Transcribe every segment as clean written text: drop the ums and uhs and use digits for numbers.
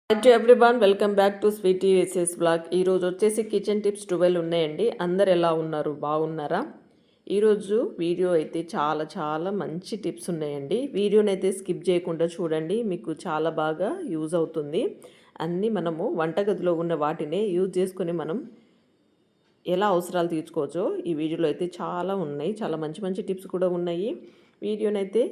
Hi to everyone, welcome back to స్వీటీ వేసెస్ blog. ఈరోజు వచ్చేసి కిచెన్ టిప్స్ 12 ఉన్నాయండి. అందరు ఎలా ఉన్నారు, బాగున్నారా? ఈరోజు వీడియో అయితే చాలా మంచి టిప్స్ ఉన్నాయండి. వీడియోని అయితే స్కిప్ చేయకుండా చూడండి, మీకు చాలా బాగా యూజ్ అవుతుంది. అన్నీ మనము వంటగదిలో ఉన్న వాటినే యూజ్ చేసుకొని మనం ఎలా అవసరాలు తీర్చుకోవచ్చో ఈ వీడియోలో అయితే చాలా ఉన్నాయి. చాలా మంచి టిప్స్ కూడా ఉన్నాయి. వీడియోని అయితే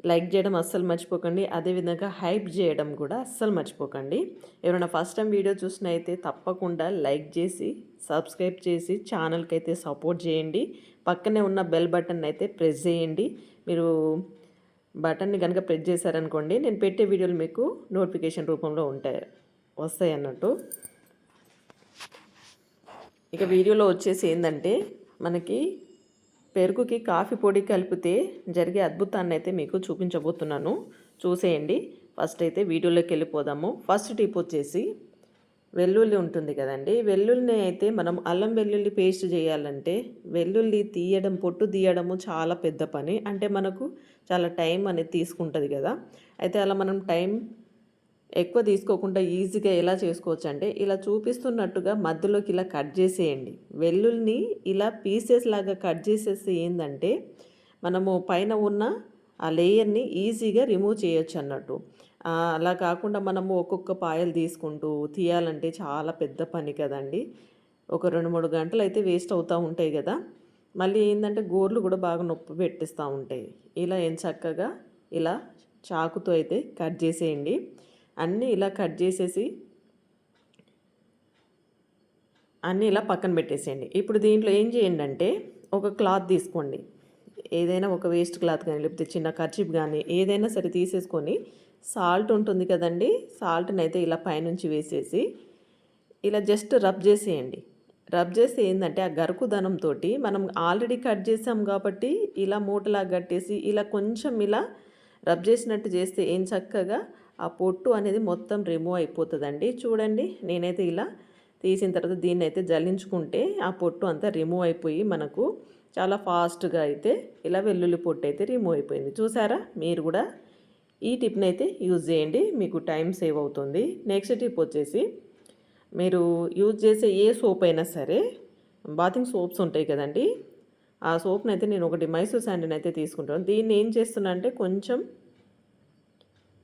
లైక్ చేయడం అస్సలు మర్చిపోకండి. అదేవిధంగా హైప్ చేయడం కూడా అస్సలు మర్చిపోకండి. ఎవరైనా ఫస్ట్ టైం వీడియో చూసినా అయితే తప్పకుండా లైక్ చేసి సబ్స్క్రైబ్ చేసి ఛానల్కి అయితే సపోర్ట్ చేయండి. పక్కనే ఉన్న బెల్ బటన్ అయితే ప్రెస్ చేయండి. మీరు బటన్ని కనుక ప్రెస్ చేశారనుకోండి, నేను పెట్టే వీడియోలు మీకు నోటిఫికేషన్ రూపంలో వస్తాయి అన్నట్టు. ఇక వీడియోలో వచ్చేసి ఏంటంటే, మనకి పెరుగుకి కాఫీ పొడి కలిపితే జరిగే అద్భుతాన్ని అయితే మీకు చూపించబోతున్నాను. చూసేయండి. ఫస్ట్ అయితే వీడియోలోకి వెళ్ళిపోదాము. ఫస్ట్ టిప్ వచ్చేసి వెల్లుల్లి ఉంటుంది కదండి. వెల్లుల్లిని అయితే మనం అల్లం వెల్లుల్లి పేస్ట్ చేయాలంటే వెల్లుల్లి తీయడం, పొట్టు తీయడము చాలా పెద్ద పని. అంటే మనకు చాలా టైం అనేది తీసుకుంటుంది కదా. అయితే అలా మనం టైం ఎక్కువ తీసుకోకుండా ఈజీగా ఎలా చేసుకోవచ్చు అంటే, ఇలా చూపిస్తున్నట్టుగా మధ్యలోకి ఇలా కట్ చేసేయండి. వెల్లుల్ని ఇలా పీసెస్ లాగా కట్ చేసేసి ఏంటంటే మనము పైన ఉన్న ఆ లేయర్ని ఈజీగా రిమూవ్ చేయొచ్చు అన్నట్టు. అలా కాకుండా మనము ఒక్కొక్క పాయలు తీసుకుంటూ తీయాలంటే చాలా పెద్ద పని కదండి. ఒక 2-3 గంటలు అయితే వేస్ట్ అవుతూ ఉంటాయి కదా. మళ్ళీ ఏంటంటే గోర్లు కూడా బాగా నొప్పి పెట్టిస్తూ ఉంటాయి. ఇలా చక్కగా ఇలా చాకుతో అయితే కట్ చేసేయండి. అన్నీ ఇలా కట్ చేసేసి అన్నీ ఇలా పక్కన పెట్టేసేయండి. ఇప్పుడు దీంట్లో ఏం చేయండి అంటే, ఒక క్లాత్ తీసుకోండి. ఏదైనా ఒక వేస్ట్ క్లాత్ కానీ లేకపోతే చిన్న కర్చీఫ్ కానీ ఏదైనా సరే తీసేసుకొని, సాల్ట్ ఉంటుంది కదండి, సాల్ట్ని అయితే ఇలా పైనుంచి వేసేసి ఇలా జస్ట్ రబ్ చేసేయండి. రబ్ చేసి ఏంటంటే ఆ గరుకుదనంతో మనం ఆల్రెడీ కట్ చేసాం కాబట్టి ఇలా మూటలాగా కట్టేసి ఇలా కొంచెం ఇలా రబ్ చేసినట్టు చేస్తే చక్కగా ఆ పొట్టు అనేది మొత్తం రిమూవ్ అయిపోతుందండి. చూడండి, నేనైతే ఇలా తీసిన తర్వాత దీన్ని అయితే జల్లించుకుంటే ఆ పొట్టు అంతా రిమూవ్ అయిపోయి మనకు చాలా ఫాస్ట్గా అయితే ఇలా వెల్లుల్లి పొట్టు అయితే రిమూవ్ అయిపోయింది. చూసారా? మీరు కూడా ఈ టిప్ని అయితే యూజ్ చేయండి, మీకు టైం సేవ్ అవుతుంది. నెక్స్ట్ టిప్ వచ్చేసి, మీరు యూజ్ చేసే ఏ సోప్ అయినా సరే, బాతింగ్ సోప్స్ ఉంటాయి కదండి, ఆ సోప్ని అయితే నేను ఒకటి మైసూర్ శాండిని అయితే తీసుకుంటాను. దీన్ని ఏం చేస్తున్నా అంటే కొంచెం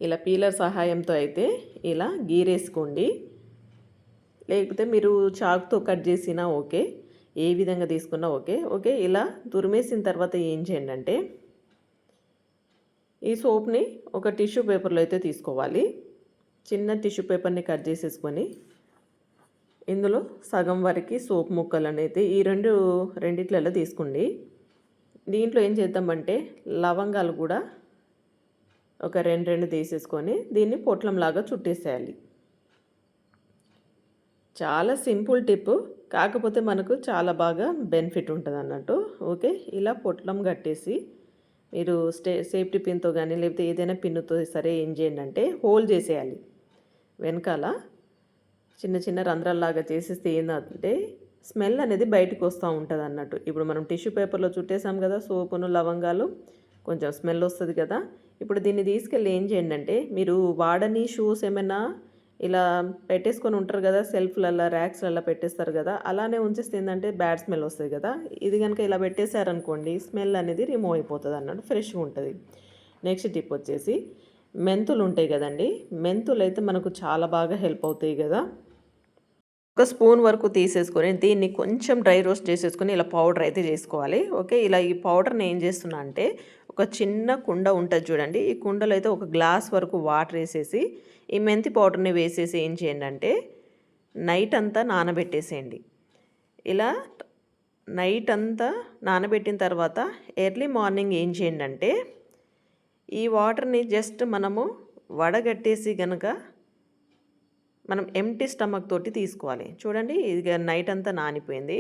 ఇలా పీలర్ సహాయంతో అయితే ఇలా గీరేసుకోండి. లేకపోతే మీరు చాకుతో కట్ చేసినా ఓకే, ఏ విధంగా తీసుకున్నా ఓకే. ఇలా తురిమేసిన తర్వాత ఏం చేయండి అంటే, ఈ సోప్ని ఒక టిష్యూ పేపర్లో అయితే తీసుకోవాలి. చిన్న టిష్యూ పేపర్ని కట్ చేసేసుకొని ఇందులో సగం వరకు సోప్ ముక్కలు అనేది ఈ రెండిట్లలో తీసుకోండి. దీంట్లో ఏం చేద్దామంటే లవంగాలు కూడా ఒక రెండు తీసేసుకొని దీన్ని పొట్లంలాగా చుట్టేసేయాలి. చాలా సింపుల్ టిప్, కాకపోతే మనకు చాలా బాగా బెనిఫిట్ ఉంటుంది అన్నట్టు. ఓకే, ఇలా పొట్లం కట్టేసి మీరు సేఫ్టీ పిన్తో కానీ లేకపోతే ఏదైనా పిన్నుతో సరే ఏం చేయండి అంటే హోల్ చేసేయాలి. వెనకాల చిన్న రంధ్రాల్లాగా చేసేస్తే ఏంటంటే స్మెల్ అనేది బయటకు వస్తూ ఉంటుంది అన్నట్టు. ఇప్పుడు మనం టిష్యూ పేపర్లో చుట్టేసాం కదా సోపును, లవంగాలు, కొంచెం స్మెల్ వస్తుంది కదా. ఇప్పుడు దీన్ని తీసుకెళ్ళి ఏం చేయండి అంటే, మీరు వాడని షూస్ ఏమైనా ఇలా పెట్టేసుకొని ఉంటారు కదా, సెల్ఫ్లల్లో ర్యాక్స్లల్లో పెట్టేస్తారు కదా, అలానే ఉంచేస్తే ఏంటంటే బ్యాడ్ స్మెల్ వస్తుంది కదా. ఇది కనుక ఇలా పెట్టేశారనుకోండి, స్మెల్ అనేది రిమూవ్ అయిపోతుంది అన్నట్టు, ఫ్రెష్గా ఉంటుంది. నెక్స్ట్ టిప్ వచ్చేసి, మెంతులు ఉంటాయి కదండి, మెంతులు అయితే మనకు చాలా బాగా హెల్ప్ అవుతాయి కదా. ఒక స్పూన్ వరకు తీసేసుకొని దీన్ని కొంచెం డ్రై రోస్ట్ చేసేసుకొని ఇలా పౌడర్ అయితే చేసుకోవాలి. ఓకే, ఇలా ఈ పౌడర్ని ఏం చేస్తున్నా అంటే, ఒక చిన్న కుండ ఉంటుంది చూడండి, ఈ కుండలో అయితే ఒక గ్లాస్ వరకు వాటర్ వేసేసి ఈ మెంతి పౌడర్ని వేసేసి ఏం చేయండి అంటే నైట్ అంతా నానబెట్టేసేయండి. ఇలా నైట్ అంతా నానబెట్టిన తర్వాత ఎర్లీ మార్నింగ్ ఏం చేయండి అంటే, ఈ వాటర్ని జస్ట్ మనము వడగట్టేసి కనుక మనం ఎంటీ స్టమక్ తోటి తీసుకోవాలి. చూడండి, ఇది నైట్ అంతా నానిపోయింది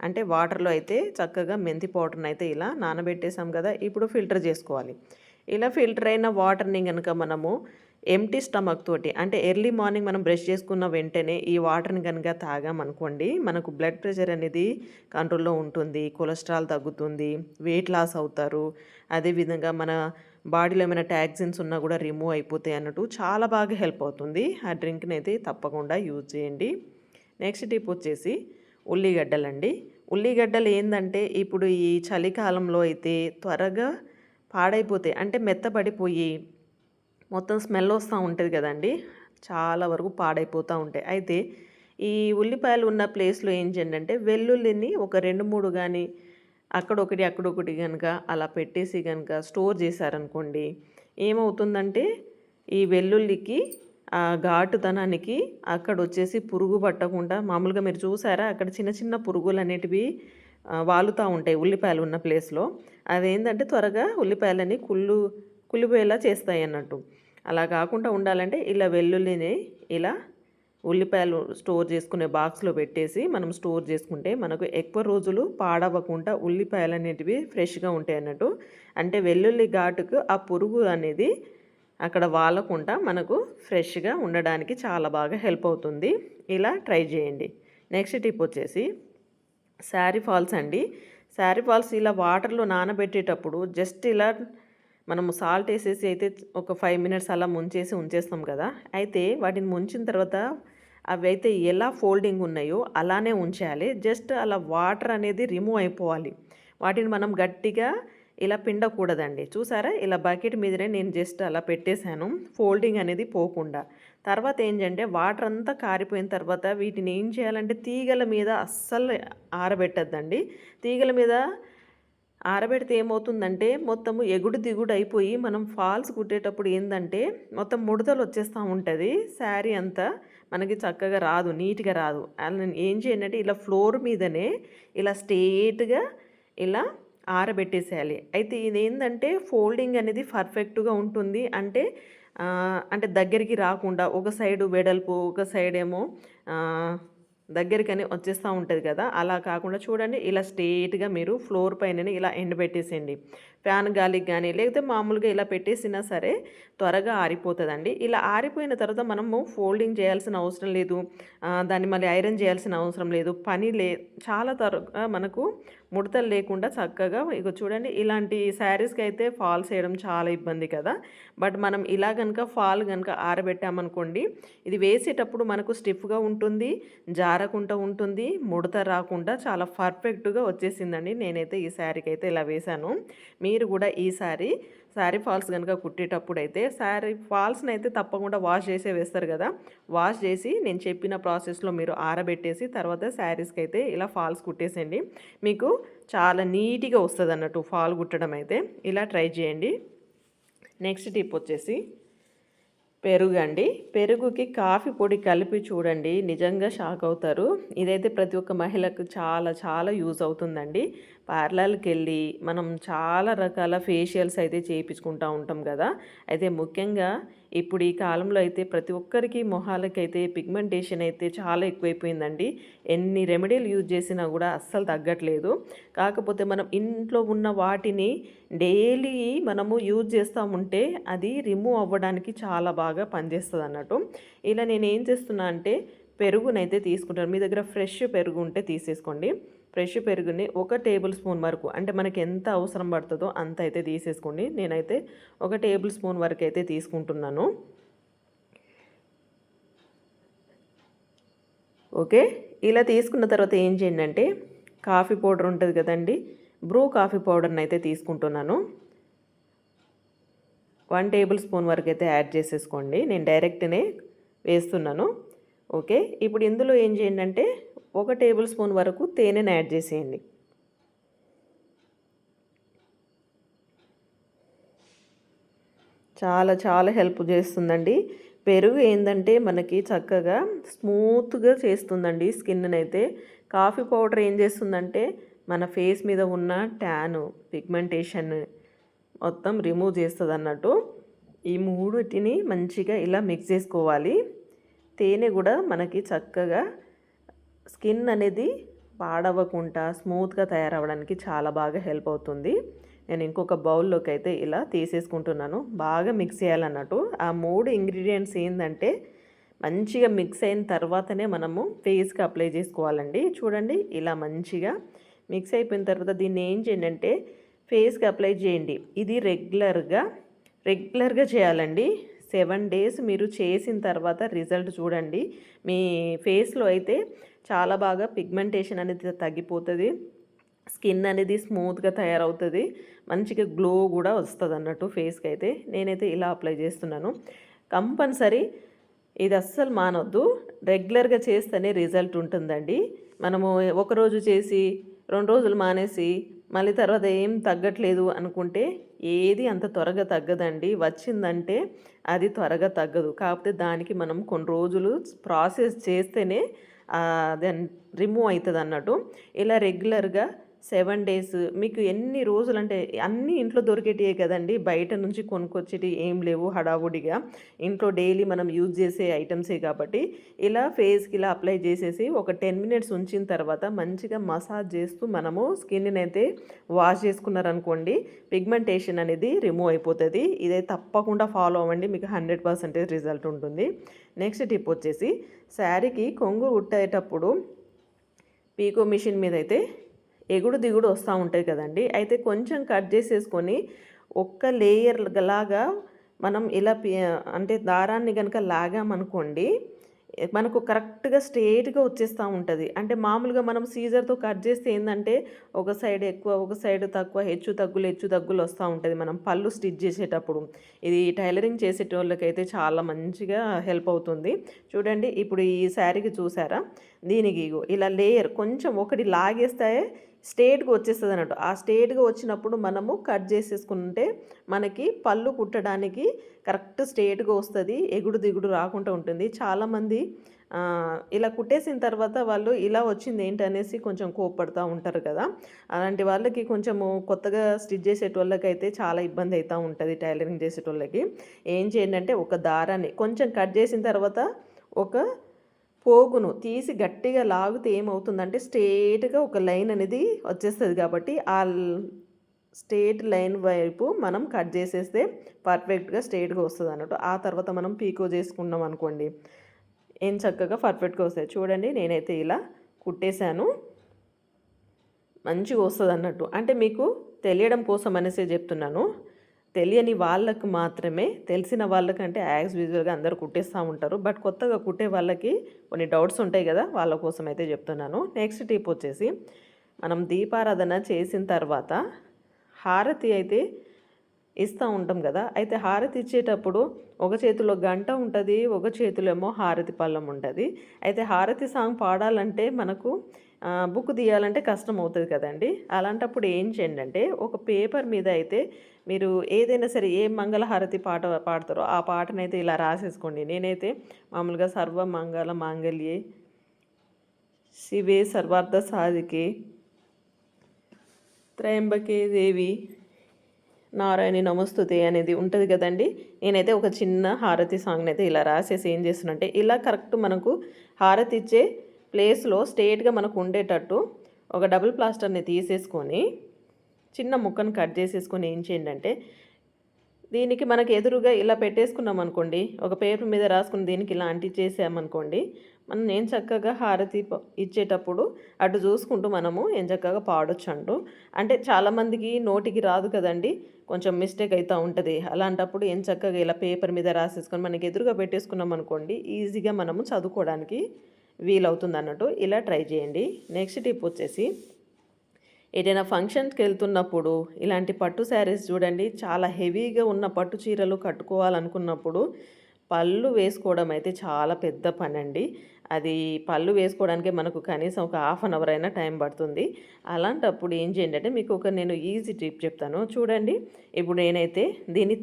అంటే వాటర్లో అయితే చక్కగా మెంతి పౌడర్ని అయితే ఇలా నానబెట్టేసాం కదా. ఇప్పుడు ఫిల్టర్ చేసుకోవాలి. ఇలా ఫిల్టర్ అయిన వాటర్ని కనుక మనము ఎంటీ స్టమక్ తోటి అంటే ఎర్లీ మార్నింగ్ మనం బ్రష్ చేసుకున్న వెంటనే ఈ వాటర్ని కనుక తాగామనుకోండి, మనకు బ్లడ్ ప్రెషర్ అనేది కంట్రోల్లో ఉంటుంది, కొలెస్ట్రాల్ తగ్గుతుంది, వెయిట్ లాస్ అవుతారు. అదేవిధంగా మన బాడీలో ఏమైనా టాక్సిన్స్ ఉన్నా కూడా రిమూవ్ అయిపోతాయి అన్నట్టు చాలా బాగా హెల్ప్ అవుతుంది. ఆ డ్రింక్ని అయితే తప్పకుండా యూజ్ చేయండి. నెక్స్ట్ టిప్ వచ్చేసి ఉల్లిగడ్డలండి. ఉల్లిగడ్డలు ఏంటంటే ఇప్పుడు ఈ చలికాలంలో అయితే త్వరగా పాడైపోతాయి, అంటే మెత్తబడిపోయి మొత్తం స్మెల్ వస్తూ ఉంటుంది కదండి, చాలా వరకు పాడైపోతూ ఉంటాయి. అయితే ఈ ఉల్లిపాయలు ఉన్న ప్లేస్లో ఏం చేయండి అంటే వెల్లుల్లిని ఒక 2, 3 కానీ అక్కడొకటి అక్కడొకటి కనుక అలా పెట్టేసి కనుక స్టోర్ చేశారనుకోండి, ఏమవుతుందంటే ఈ వెల్లుల్లికి ఆ ఘాటుతనానికి అక్కడ వచ్చేసి పురుగు పట్టకుండా, మామూలుగా మీరు చూసారా అక్కడ చిన్న చిన్న పురుగులు అనేటివి వాలుతూ ఉంటాయి ఉల్లిపాయలు ఉన్న ప్లేస్లో. అదేంటంటే త్వరగా ఉల్లిపాయలని కుళ్ళిపోయేలా చేస్తాయి అన్నట్టు. అలా కాకుండా ఉండాలంటే ఇలా వెల్లుల్లిని ఇలా ఉల్లిపాయలు స్టోర్ చేసుకునే బాక్స్లో పెట్టేసి మనం స్టోర్ చేసుకుంటే మనకు ఎక్కువ రోజులు పాడవకుండా ఉల్లిపాయలు అనేటివి ఫ్రెష్గా ఉంటాయి అన్నట్టు. అంటే వెల్లుల్లి ఘాటుకు ఆ పురుగు అనేది అక్కడ వాలకుండా మనకు ఫ్రెష్గా ఉండడానికి చాలా బాగా హెల్ప్ అవుతుంది. ఇలా ట్రై చేయండి. నెక్స్ట్ టిప్ వచ్చేసి శారీ ఫాల్స్ అండి. శారీ ఫాల్స్ ఇలా వాటర్లో నానబెట్టేటప్పుడు జస్ట్ ఇలా మనము సాల్ట్ వేసేసి అయితే ఒక 5 మినిట్స్ అలా ముంచేసి ఉంచేస్తాం కదా. అయితే వాటిని ముంచిన తర్వాత అవి అయితే ఎలా ఫోల్డింగ్ ఉన్నాయో అలానే ఉంచేయాలి. జస్ట్ అలా వాటర్ అనేది రిమూవ్ అయిపోవాలి. వాటిని మనం గట్టిగా ఇలా పిండకూడదండి. చూసారా, ఇలా బకెట్ మీదనే నేను జస్ట్ అలా పెట్టేశాను, ఫోల్డింగ్ అనేది పోకుండా. తర్వాత ఏంటంటే వాటర్ అంతా కారిపోయిన తర్వాత వీటిని ఏం చేయాలంటే తీగల మీద అస్సలు ఆరబెట్టద్దండి. తీగల మీద ఆరబెడితే ఏమవుతుందంటే మొత్తము ఎగుడు దిగుడు అయిపోయి మనం ఫాల్స్ కుట్టేటప్పుడు ఏంటంటే మొత్తం ముడతలు వచ్చేస్తూ ఉంటుంది. శారీ అంతా మనకి చక్కగా రాదు, నీట్గా రాదు. అలా ఏం చేయండి అంటే ఇలా ఫ్లోర్ మీదనే ఇలా స్ట్రేట్గా ఇలా ఆరబెట్టేసేయాలి. అయితే ఇది ఏంటంటే ఫోల్డింగ్ అనేది పర్ఫెక్ట్గా ఉంటుంది. అంటే అంటే దగ్గరికి రాకుండా ఒక సైడు వెడల్పు ఒక సైడ్ ఏమో దగ్గరికని వచ్చేస్తూ ఉంటుంది కదా, అలా కాకుండా చూడండి ఇలా స్ట్రేట్గా మీరు ఫ్లోర్ పైననే ఇలా ఎండబెట్టేసేయండి. ఫ్యాన్ గాలికి కానీ లేకపోతే మామూలుగా ఇలా పెట్టేసినా సరే త్వరగా ఆరిపోతుందండి. ఇలా ఆరిపోయిన తర్వాత మనము ఫోల్డింగ్ చేయాల్సిన అవసరం లేదు, దాన్ని మళ్ళీ ఐరన్ చేయాల్సిన అవసరం లేదు, చాలా త్వరగా మనకు ముడతలు లేకుండా చక్కగా ఇక చూడండి. ఇలాంటి శారీస్కి అయితే ఫాల్స్ వేయడం చాలా ఇబ్బంది కదా, బట్ మనం ఇలా కనుక ఫాల్ కనుక ఆరబెట్టామనుకోండి ఇది వేసేటప్పుడు మనకు స్టిఫ్గా ఉంటుంది, జారకుండా ఉంటుంది, ముడత రాకుండా చాలా పర్ఫెక్ట్గా వచ్చేసిందండి. నేనైతే ఈ శారీకి అయితే ఇలా వేశాను. మీరు కూడా ఈ శారీ ఫాల్స్ కనుక కుట్టేటప్పుడు అయితే శారీ ఫాల్స్ని అయితే తప్పకుండా వాష్ చేసే వేస్తారు కదా, వాష్ చేసి నేను చెప్పిన ప్రాసెస్లో మీరు ఆరబెట్టేసి తర్వాత శారీస్కి అయితే ఇలా ఫాల్స్ కుట్టేసేయండి. మీకు చాలా నీట్గా వస్తుంది అన్నట్టు ఫాల్ కుట్టడం అయితే. ఇలా ట్రై చేయండి. నెక్స్ట్ టిప్ వచ్చేసి పెరుగు అండి. పెరుగుకి కాఫీ పొడి కలిపి చూడండి, నిజంగా షాక్ అవుతారు. ఇదైతే ప్రతి ఒక్క మహిళకు చాలా చాలా యూజ్ అవుతుందండి. పార్లర్కి వెళ్ళి మనం చాలా రకాల ఫేషియల్స్ అయితే చేయించుకుంటూ ఉంటాం కదా. అయితే ముఖ్యంగా ఇప్పుడు ఈ కాలంలో అయితే ప్రతి ఒక్కరికి మొహాలకైతే పిగ్మెంటేషన్ అయితే చాలా ఎక్కువైపోయిందండి. ఎన్ని రెమెడీలు యూజ్ చేసినా కూడా అస్సలు తగ్గట్లేదు. కాకపోతే మనం ఇంట్లో ఉన్న వాటిని డైలీ మనము యూజ్ చేస్తూ ఉంటే అది రిమూవ్ అవ్వడానికి చాలా బాగా పనిచేస్తుంది అన్నట్టు. ఇలా నేను ఏం చేస్తున్నా అంటే పెరుగునైతే తీసుకుంటాను. మీ దగ్గర ఫ్రెష్ పెరుగు ఉంటే తీసేసుకోండి. ఫ్రెష్ పెరుగుని 1 టేబుల్ స్పూన్ వరకు, అంటే మనకి ఎంత అవసరం పడుతుందో అంత అయితే తీసేసుకోండి. నేనైతే 1 టేబుల్ స్పూన్ వరకు అయితే తీసుకుంటున్నాను. ఓకే, ఇలా తీసుకున్న తర్వాత ఏం చేయండి అంటే కాఫీ పౌడర్ ఉంటుంది కదండి, బ్రూ కాఫీ పౌడర్ని అయితే తీసుకుంటున్నాను. 1 టేబుల్ స్పూన్ వరకు అయితే యాడ్ చేసేసుకోండి. నేను డైరెక్ట్నే వేస్తున్నాను. ఓకే, ఇప్పుడు ఇందులో ఏం చేయండి అంటే 1 టేబుల్ స్పూన్ వరకు తేనెను యాడ్ చేసేయండి. చాలా చాలా హెల్ప్ చేస్తుందండి. పెరుగు ఏంటంటే మనకి చక్కగా స్మూత్గా చేస్తుందండి స్కిన్ అయితే. కాఫీ పౌడర్ ఏం చేస్తుందంటే మన ఫేస్ మీద ఉన్న ట్యాను పిగ్మెంటేషన్ మొత్తం రిమూవ్ చేస్తుంది అన్నట్టు. ఈ మూడిటిని మంచిగా ఇలా మిక్స్ చేసుకోవాలి. తేనె కూడా మనకి చక్కగా స్కిన్ అనేది పాడవకుండా స్మూత్గా తయారవడానికి చాలా బాగా హెల్ప్ అవుతుంది. నేను ఇంకొక బౌల్లోకి అయితే ఇలా తీసేసుకుంటున్నాను. బాగా మిక్స్ చేయాలన్నట్టు. ఆ 3 ఇంగ్రీడియంట్స్ ఏంటంటే మంచిగా మిక్స్ అయిన తర్వాతనే మనము ఫేస్కి అప్లై చేసుకోవాలండి. చూడండి ఇలా మంచిగా మిక్స్ అయిపోయిన తర్వాత దీన్ని ఏం చేయండి అంటే ఫేస్కి అప్లై చేయండి. ఇది రెగ్యులర్గా రెగ్యులర్గా చేయాలండి. 7 డేస్ మీరు చేసిన తర్వాత రిజల్ట్ చూడండి. మీ ఫేస్‌లో అయితే చాలా బాగా పిగ్మెంటేషన్ అనేది తగ్గిపోతది. స్కిన్ అనేది స్మూత్‌గా తయారవుతది. మంచిగా గ్లో గూడా వస్తదన్నట్టు ఫేస్‌కైతే. నేనైతే ఇలా అప్లై చేస్తున్నాను. కంపల్సరీ ఇది అస్సలు మానొద్దు. రెగ్యులర్‌గా చేస్తేనే రిజల్ట్ ఉంటుందండి. మనము ఒకరోజు చేసి 2 రోజులు మానేసి మళ్ళీ తర్వాత ఏం తగ్గట్లేదు అనుకుంటే ఏది అంత త్వరగా తగ్గదండి. వచ్చిందంటే అది త్వరగా తగ్గదు. కాకపోతే దానికి మనం కొన్ని రోజులు ప్రాసెస్ చేస్తేనే దాన్ని రిమూవ్ అయితదన్నట్టు. ఇలా రెగ్యులర్‌గా 7 డేస్ మీకు ఎన్ని రోజులంటే అన్నీ ఇంట్లో దొరికేటియే కదండీ. బయట నుంచి కొనుక్కొచ్చేటివి ఏం లేవు హడావుడిగా. ఇంట్లో డైలీ మనం యూజ్ చేసే ఐటెమ్సే కాబట్టి ఇలా ఫేస్‌కి ఇలా అప్లై చేసేసి ఒక 10 మినిట్స్ ఉంచిన తర్వాత మంచిగా మసాజ్ చేస్తూ మనము స్కిన్‌నైతే వాష్ చేసుకున్నారనుకోండి, పిగ్మెంటేషన్ అనేది రిమూవ్ అయిపోతది. ఇదైతే తప్పకుండా ఫాలో అవ్వండి. మీకు 100% రిజల్ట్ ఉంటుంది. నెక్స్ట్ టిప్ వచ్చేసి శారీకి కొంగు కుట్టేటప్పుడు పీకో మిషన్ మీద అయితే ఎగుడు దిగుడు వస్తూ ఉంటాయి కదండి. అయితే కొంచెం కట్ చేసేసుకొని ఒక్క లేయర్ లాగా మనం ఇలా అంటే దారాన్ని కనుక లాగామనుకోండి, మనకు కరెక్ట్‌గా స్ట్రెయిట్‌గా వచ్చేస్తూ ఉంటది. అంటే మామూలుగా మనం సీజర్‌తో కట్ చేస్తే ఏందంటే ఒక సైడ్ ఎక్కువ, ఒక సైడ్ తక్కువ, హెచ్చు తగ్గులు వస్తూ ఉంటది. మనం పళ్ళు స్టిచ్ చేసేటప్పుడు. ఇది టైలరింగ్ చేసేటోళ్ళకైతే చాలా మంచిగా హెల్ప్ అవుతుంది. చూడండి ఇప్పుడు ఈ శారీకి చూసారా? దీనికి ఇగో ఇలా లేయర్ కొంచెం ఒకటి లాగేస్తే స్ట్రెయిట్‌గా వచ్చేస్తదన్నట్టు. ఆ స్ట్రెయిట్‌గా వచ్చినప్పుడు మనము కట్ చేసేసుకుంటే మనకి పళ్ళు కుట్టడానికి కరెక్ట్ స్ట్రెయిట్‌గా వస్తది. ఎగుడు దిగుడు రాకుండా ఉంటుంది. చాలామంది ఇలా కుట్టేసిన తర్వాత వాళ్ళు ఇలా వచ్చింది ఏంటనేసి కొంచెం కోప్పడుతూ ఉంటారు కదా! అలాంటి వాళ్ళకి కొంచెము కొత్తగా స్టిచ్ చేసేటోళ్ళకైతే చాలా ఇబ్బంది అయితా ఉంటది టైలరింగ్ చేసేటోళ్ళకి. ఏం చేయండి అంటే ఒక దారాన్ని కొంచెం కట్ చేసిన తర్వాత ఒక పోగును తీసి గట్టిగా లాగితే ఏమవుతుందంటే స్ట్రెయిట్‌గా ఒక లైన్ అనేది వచ్చేస్తది కాబట్టి స్ట్రెయిట్ లైన్ వైపు మనం కట్ చేసేస్తే పర్ఫెక్ట్‌గా స్ట్రెయిట్‌గా వస్తదన్నట్టు. ఆ తర్వాత మనం పీకో చేసుకున్నాం అనుకోండి, చక్కగా పర్ఫెక్ట్‌గా వస్తాయి. చూడండి నేనైతే ఇలా కుట్టేశాను. మంచిగా వస్తదన్నట్టు. అంటే మీకు తెలియడం కోసం అనేసే చెప్తున్నాను. తెలియని వాళ్ళకు మాత్రమే, తెలిసిన వాళ్ళకంటే యాజ్ యూజువల్‌గా అందరూ కుట్టేస్తూ ఉంటారు. బట్ కొత్తగా కుట్టే వాళ్ళకి కొన్ని డౌట్స్ ఉంటాయి కదా! వాళ్ళ కోసం అయితే చెప్తున్నాను. నెక్స్ట్ టిప్ వచ్చేసి మనం దీపారాధన చేసిన తర్వాత హారతి అయితే ఇస్తూ ఉంటాం కదా! అయితే హారతి ఇచ్చేటప్పుడు ఒక చేతిలో గంట ఉంటుంది, ఒక చేతిలో ఏమో హారతి పళ్ళెం ఉంటుంది. అయితే హారతి సాంగ్ పాడాలంటే మనకు బుక్ తీయాలంటే కష్టం అవుతుంది కదండి. అలాంటప్పుడు ఏం చేయండి అంటే ఒక పేపర్ మీద అయితే మీరు ఏదైనా సరే ఏ మంగళహారతి పాట పాడతారో ఆ పాటనైతే ఇలా రాసేసుకోండి. నేనైతే మామూలుగా సర్వ మంగళ మాంగళ్యే శివే సర్వార్థ సాధికే త్రయంబకే దేవి నారాయణి నమస్తుతే అనేది ఉంటుంది కదండి. నేనైతే ఒక చిన్న హారతి సాంగ్ని అయితే ఇలా రాసేసి ఏం చేస్తున్నంటే ఇలా కరెక్ట్ మనకు హారతి ఇచ్చే ప్లేస్లో స్ట్రెయిట్‌గా మనకు ఉండేటట్టు ఒక డబుల్ ప్లాస్టర్‌ని తీసేసుకొని చిన్న ముక్కను కట్ చేసేసుకొని ఏం చేయండి అంటే దీనికి మనకి ఎదురుగా ఇలా పెట్టేసుకున్నాం అనుకోండి, ఒక పేపర్ మీద రాసుకుని దీనికి ఇలా అంటించేసామనుకోండి, నేను చక్కగా హారతి ఇచ్చేటప్పుడు అటు చూసుకుంటూ మనము చక్కగా పాడొచ్చండు. అంటే చాలామందికి నోటికి రాదు కదండి, కొంచెం మిస్టేక్ అవుతూ ఉంటుంది. అలాంటప్పుడు చక్కగా ఇలా పేపర్ మీద రాసేసుకొని మనకి ఎదురుగా పెట్టేసుకున్నాం అనుకోండి, ఈజీగా మనము చదువుకోవడానికి వీలవుతుంది అన్నట్టు. ఇలా ట్రై చేయండి. నెక్స్ట్ టిప్ వచ్చేసి ఏదైనా ఫంక్షన్స్కి వెళ్తున్నప్పుడు ఇలాంటి పట్టు శారీస్ చూడండి, చాలా హెవీగా ఉన్న పట్టు చీరలు కట్టుకోవాలనుకున్నప్పుడు పళ్ళు వేసుకోవడం అయితే చాలా పెద్ద పని అండి. అది పళ్ళు వేసుకోవడానికే మనకు కనీసం ఒక హాఫ్ అన్ అవర్ అయినా టైం పడుతుంది. అలాంటప్పుడు ఏం చేయండి అంటే మీకు నేను ఈజీ టిప్ చెప్తాను చూడండి. ఇప్పుడు నేనైతే దీన్ని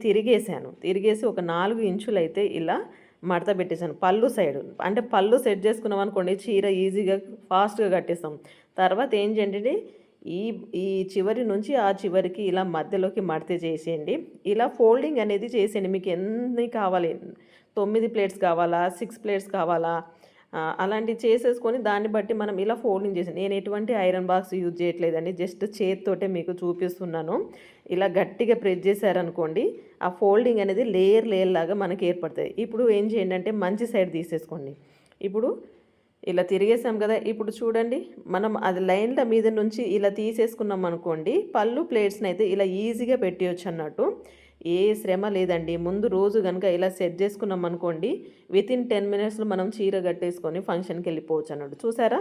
తిరిగేసి ఒక 4 ఇంచులు అయితే ఇలా మడత పెట్టేశాను పళ్ళు సైడ్. అంటే పళ్ళు సెట్ చేసుకున్నాం అనుకోండి, చీర ఈజీగా ఫాస్ట్గా కట్టేస్తాం. తర్వాత ఏం చేయండి, ఈ ఈ చివరి నుంచి ఆ చివరికి ఇలా మధ్యలోకి మడత చేసేయండి. ఇలా ఫోల్డింగ్ అనేది చేసేయండి. మీకు ఎన్ని కావాలి, 9 ప్లేట్స్ కావాలా, 6 ప్లేట్స్ కావాలా, అలాంటివి చేసేసుకొని దాన్ని బట్టి మనం ఇలా ఫోల్డింగ్ చేసి, నేను ఎటువంటి ఐరన్ బాక్స్ యూజ్ చేయట్లేదండి, జస్ట్ చేతితోటే మీకు చూపిస్తున్నాను. ఇలా గట్టిగా ప్రెస్ చేశారనుకోండి, ఆ ఫోల్డింగ్ అనేది లేయర్ లాగా మనకి ఏర్పడుతుంది. ఇప్పుడు ఏం చేయండి అంటే మంచి సైడ్ తీసేసుకోండి. ఇప్పుడు ఇలా తిరిగేసాం కదా, ఇప్పుడు చూడండి మనం అది లైన్ల మీద నుంచి ఇలా తీసేసుకున్నాం అనుకోండి, పళ్ళు ప్లేట్స్ని అయితే ఇలా ఈజీగా పెట్టవచ్చు అన్నట్టు. ఏ శ్రమ లేదండి. ముందు రోజు గనుక ఇలా సెట్ చేసుకున్నాం అనుకోండి, వితిన్ 10 మినిట్స్‌లో మనం చీర కట్టేసుకొని ఫంక్షన్‌కి వెళ్ళిపోవచ్చు అన్నట్టు. చూసారా?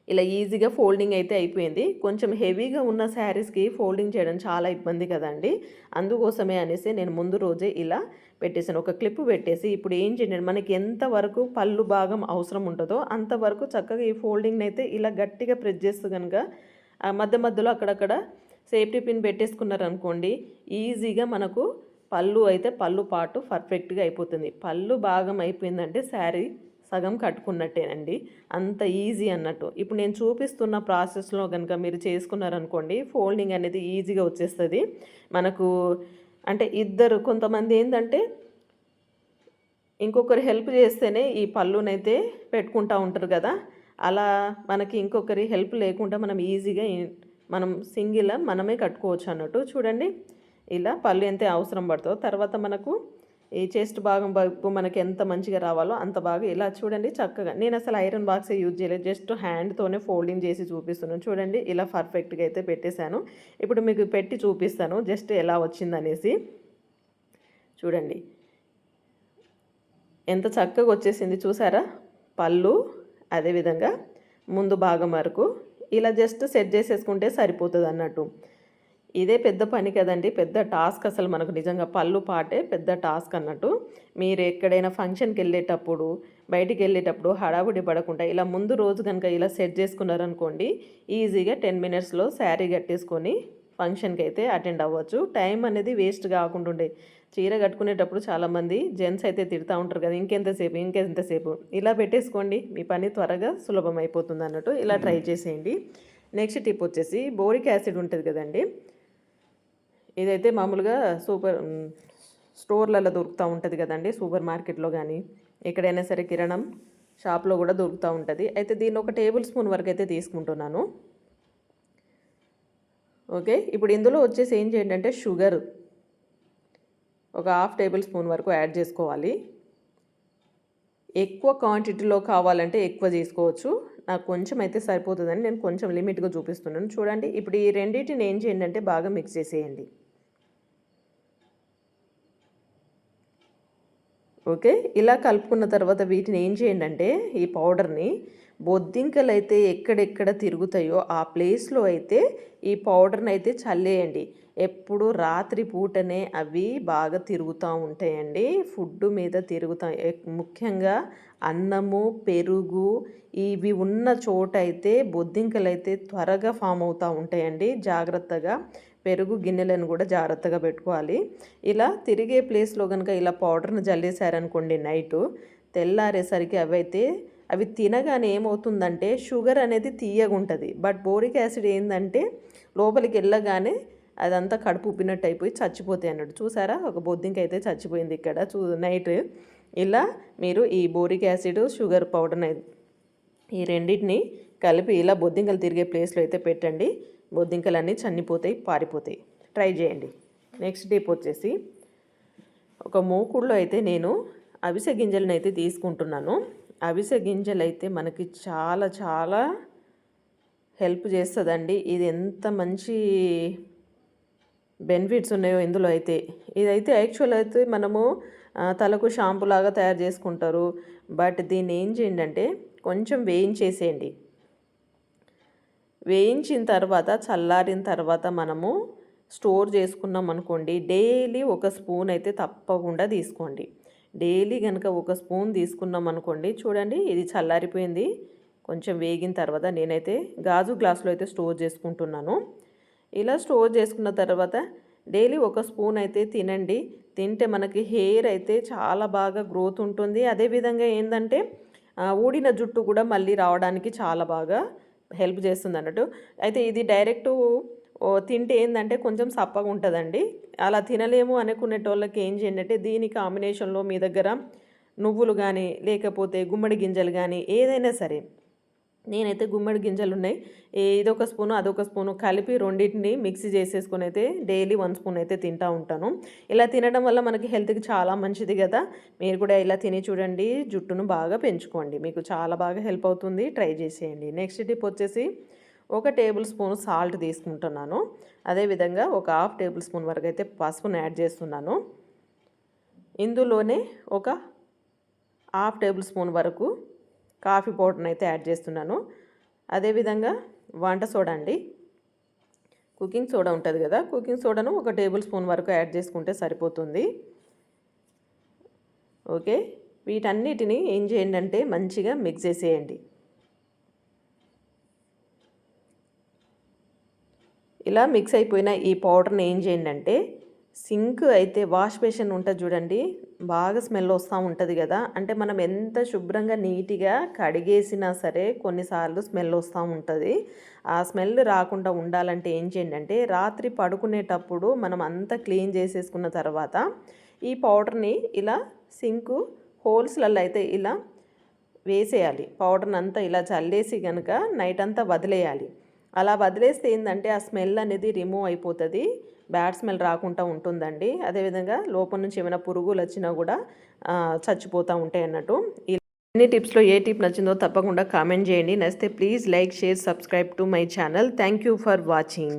ఇలా ఈజీగా ఫోల్డింగ్ అయితే అయిపోయింది. కొంచెం హెవీగా ఉన్న శారీస్‌కి ఫోల్డింగ్ చేయడం చాలా ఇబ్బంది కదండీ! అందుకోసమే అనేసి నేను ముందు రోజే ఇలా పెట్టేసాను. ఒక క్లిప్ పెట్టేసి ఇప్పుడు ఏం చేయండి, మనకి ఎంత వరకు పళ్ళు భాగం అవసరం ఉంటదో అంతవరకు చక్కగా ఈ ఫోల్డింగ్‌నైతే ఇలా గట్టిగా ప్రెస్ చేస్తూ గనుక మధ్య మధ్యలో అక్కడక్కడ సేఫ్టీ పిన్ పెట్టేసుకున్నారనుకోండి, ఈజీగా మనకు పళ్ళు పాటు పర్ఫెక్ట్‌గా అయిపోతుంది. పళ్ళు భాగం అయిపోయిందంటే శారీ సగం కట్టుకున్నట్టేనండి. అంత ఈజీ అన్నట్టు. ఇప్పుడు నేను చూపిస్తున్న ప్రాసెస్‌లో గనుక మీరు చేసుకున్నారనుకోండి, ఫోల్డింగ్ అనేది ఈజీగా వచ్చేస్తది. మనకు అంటే ఇద్దరు కొంతమంది ఏందంటే, ఇంకొకరు హెల్ప్ చేస్తేనే ఈ పళ్ళునైతే పెట్టుకుంటా ఉంటారు గదా! అలా మనకి ఇంకొకరి హెల్ప్ లేకుండా మనం ఈజీగా మనం మనమే కట్టుకోవచ్చు అన్నట్టు. చూడండి, ఇలా పళ్ళు ఎంత అవసరం పడుతుందో తర్వాత మనకు ఈ చెస్ట్ భాగం వైపు మనకి ఎంత మంచిగా రావాలో అంత బాగా ఇలా చూడండి చక్కగా. నేను అసలు ఐరన్ బాక్సే యూజ్ చేయలేదు, జస్ట్ హ్యాండ్తోనే ఫోల్డింగ్ చేసి చూపిస్తున్నాను. చూడండి ఇలా పర్ఫెక్ట్గా అయితే పెట్టేశాను. ఇప్పుడు మీకు పెట్టి చూపిస్తాను జస్ట్ ఎలా వచ్చిందనేసి. చూడండి ఎంత చక్కగా వచ్చేసింది చూసారా? పళ్ళు అదేవిధంగా ముందు భాగం వరకు ఇలా జస్ట్ సెట్ చేసేసుకుంటే సరిపోతుంది అన్నట్టు. ఇదే పెద్ద పని కదండి, పెద్ద టాస్క్ అసలు మనకు నిజంగా పళ్ళు పాటే పెద్ద టాస్క్ అన్నట్టు. మీరు ఎక్కడైనా ఫంక్షన్కి వెళ్ళేటప్పుడు బయటికి వెళ్ళేటప్పుడు హడావుడి పడకుండా ఇలా ముందు రోజు కనుక ఇలా సెట్ చేసుకున్నారనుకోండి, ఈజీగా 10 మినిట్స్లో శారీ కట్టేసుకొని ఫంక్షన్కి అయితే అటెండ్ అవ్వచ్చు. టైం అనేది వేస్ట్ కాకుండా ఉండే. చీర కట్టుకునేటప్పుడు చాలామంది జెంట్స్ అయితే తిడుతూ ఉంటారు కదా, ఇంకెంతసేపు ఇలా పెట్టేసుకోండి, మీ పని త్వరగా సులభం అయిపోతుంది అన్నట్టు. ఇలా ట్రై చేసేయండి. నెక్స్ట్ టిప్ వచ్చేసి బోరిక్ యాసిడ్ ఉంటుంది కదండి, ఇదైతే మామూలుగా స్టోర్లలో దొరుకుతూ ఉంటుంది కదండి, సూపర్ మార్కెట్లో కానీ ఎక్కడైనా సరే కిరాణం షాప్లో కూడా దొరుకుతూ ఉంటుంది. అయితే దీన్ని ఒక టేబుల్ స్పూన్ వరకు అయితే తీసుకుంటున్నాను. ఓకే, ఇప్పుడు ఇందులో వచ్చేసి ఏం చేయండి అంటే షుగర్ ఒక 1/2 టేబుల్ స్పూన్ వరకు యాడ్ చేసుకోవాలి. ఎక్కువ క్వాంటిటీలో కావాలంటే ఎక్కువ చేసుకోవచ్చు. నాకు కొంచెం అయితే సరిపోతుందని నేను కొంచెం లిమిట్గా చూపిస్తున్నాను. చూడండి, ఇప్పుడు ఈ రెండింటిని ఏం చేయండి అంటే బాగా మిక్స్ చేసేయండి. ఓకే, ఇలా కలుపుకున్న తర్వాత వీటిని ఏం చేయండి అంటే ఈ పౌడర్ని బొద్దింకలు అయితే ఎక్కడెక్కడ తిరుగుతాయో ఆ ప్లేస్లో అయితే ఈ పౌడర్ని అయితే చల్లేయండి. ఎప్పుడు రాత్రి పూటనే అవి బాగా తిరుగుతూ ఉంటాయండి, ఫుడ్ మీద తిరుగుతాయి. ముఖ్యంగా అన్నము పెరుగు ఇవి ఉన్న చోట అయితే బొద్దింకలు అయితే త్వరగా ఫామ్ అవుతూ ఉంటాయండి. జాగ్రత్తగా పెరుగు గిన్నెలను కూడా జాగ్రత్తగా పెట్టుకోవాలి. ఇలా తిరిగే ప్లేస్లో కనుక ఇలా పౌడర్ని జల్లేశారనుకోండి నైటు, తెల్లారేసరికి అవి తినగానే ఏమవుతుందంటే షుగర్ అనేది తీయగా ఉంటుంది. బట్ బోరిక్ యాసిడ్ ఏంటంటే లోపలికి వెళ్ళగానే అదంతా కడుపు ఉప్పినట్టు అయిపోయి చచ్చిపోతాయి అన్నట్టు. చూసారా, ఒక బొద్దింక అయితే చచ్చిపోయింది ఇక్కడ నైట్. ఇలా మీరు ఈ బోరిక్ యాసిడ్ షుగర్ పౌడర్ని ఈ రెండింటిని కలిపి ఇలా బొద్దింకలు తిరిగే ప్లేస్లో అయితే పెట్టండి. బొద్దింకలన్నీ చనిపోతాయి, పారిపోతాయి. ట్రై చేయండి. నెక్స్ట్ టిప్ వచ్చేసి ఒక మూకుడులో అయితే నేను అవిసె గింజలను అయితే తీసుకుంటున్నాను. అవిసె గింజలు అయితే మనకి చాలా చాలా హెల్ప్ చేస్తుందండి. ఇది ఎంత మంచి బెనిఫిట్స్ ఉన్నాయో ఇందులో అయితే. ఇదైతే యాక్చువల్ అయితే మనము తలకు షాంపూ లాగా తయారు చేసుకుంటారు. బట్ దీన్ని ఏం చేయండి అంటే కొంచెం వేయించేసేయండి. వేయించిన తర్వాత చల్లారిన తర్వాత మనము స్టోర్ చేసుకున్నాం అనుకోండి, డైలీ ఒక స్పూన్ అయితే తప్పకుండా తీసుకోండి. డైలీ కనుక ఒక స్పూన్ తీసుకున్నాం అనుకోండి, చూడండి ఇది చల్లారిపోయింది. కొంచెం వేగిన తర్వాత నేనైతే గాజు గ్లాసులో అయితే స్టోర్ చేసుకుంటున్నాను. ఇలా స్టోర్ చేసుకున్న తర్వాత డైలీ ఒక స్పూన్ అయితే తినండి. తింటే మనకి హెయిర్ అయితే చాలా బాగా గ్రోత్ ఉంటుంది. అదేవిధంగా ఏంటంటే ఊడిన జుట్టు కూడా మళ్ళీ రావడానికి చాలా బాగా హెల్ప్ చేస్తుంది అన్నట్టు. అయితే ఇది డైరెక్టు తింటే ఏంటంటే కొంచెం సప్పగా ఉంటుందండి. అలా తినలేము అనుకునేటోళ్ళకి ఏం చేయండి అంటే దీని కాంబినేషన్లో మీ దగ్గర నువ్వులు కానీ లేకపోతే గుమ్మడి గింజలు కానీ ఏదైనా సరే, నేనైతే గుమ్మడి గింజలు ఉన్నాయి, ఇదొక స్పూను అదొక స్పూను కలిపి రెండింటిని మిక్సీ చేసేసుకొని అయితే డైలీ 1 స్పూన్ అయితే తింటూ ఉంటాను. ఇలా తినడం వల్ల మనకి హెల్త్కి చాలా మంచిది కదా. మీరు కూడా ఇలా తిని చూడండి, జుట్టును బాగా పెంచుకోండి, మీకు చాలా బాగా హెల్ప్ అవుతుంది. ట్రై చేసేయండి. నెక్స్ట్ టిప్ వచ్చేసి 1 టేబుల్ స్పూన్ సాల్ట్ తీసుకుంటున్నాను. అదేవిధంగా ఒక హాఫ్ టేబుల్ స్పూన్ వరకు అయితే పసుపును యాడ్ చేస్తున్నాను. ఇందులోనే ఒక హాఫ్ టేబుల్ స్పూన్ వరకు కాఫీ పౌడర్ని అయితే యాడ్ చేస్తున్నాను. అదేవిధంగా వంట సోడా అండి, కుకింగ్ సోడా ఉంటుంది కదా, కుకింగ్ సోడాను 1 టేబుల్ స్పూన్ వరకు యాడ్ చేసుకుంటే సరిపోతుంది. ఓకే, వీటన్నిటిని ఏం చేయండి అంటే మంచిగా మిక్స్ చేసేయండి. ఇలా మిక్స్ అయిపోయిన ఈ పౌడర్ని ఏం చేయండి అంటే సింక్ అయితే వాష్ బేసిన్ ఉంటుంది చూడండి, బాగా స్మెల్ వస్తూ ఉంటుంది కదా, అంటే మనం ఎంత శుభ్రంగా నీట్గా కడిగేసినా సరే కొన్నిసార్లు స్మెల్ వస్తూ ఉంటుంది. ఆ స్మెల్ రాకుండా ఉండాలంటే ఏం చేయండి అంటే రాత్రి పడుకునేటప్పుడు మనం అంతా క్లీన్ చేసేసుకున్న తర్వాత ఈ పౌడర్ని ఇలా సింకు హోల్స్లలో అయితే ఇలా వేసేయాలి. పౌడర్ని అంతా ఇలా చల్లేసి కనుక నైట్ అంతా వదిలేయాలి. అలా వదిలేస్తే ఏంటంటే ఆ స్మెల్ అనేది రిమూవ్ అయిపోతుంది, బ్యాడ్ స్మెల్ రాకుండా ఉంటుందండి. అదేవిధంగా లోపల నుంచి ఏమైనా పురుగులు వచ్చినా కూడా చచ్చిపోతూ ఉంటాయి అన్నట్టు. ఈ టిప్స్లో ఏ టిప్ నచ్చిందో తప్పకుండా కామెంట్ చేయండి. నచ్చితే please like, share, subscribe to my channel. Thank you for watching.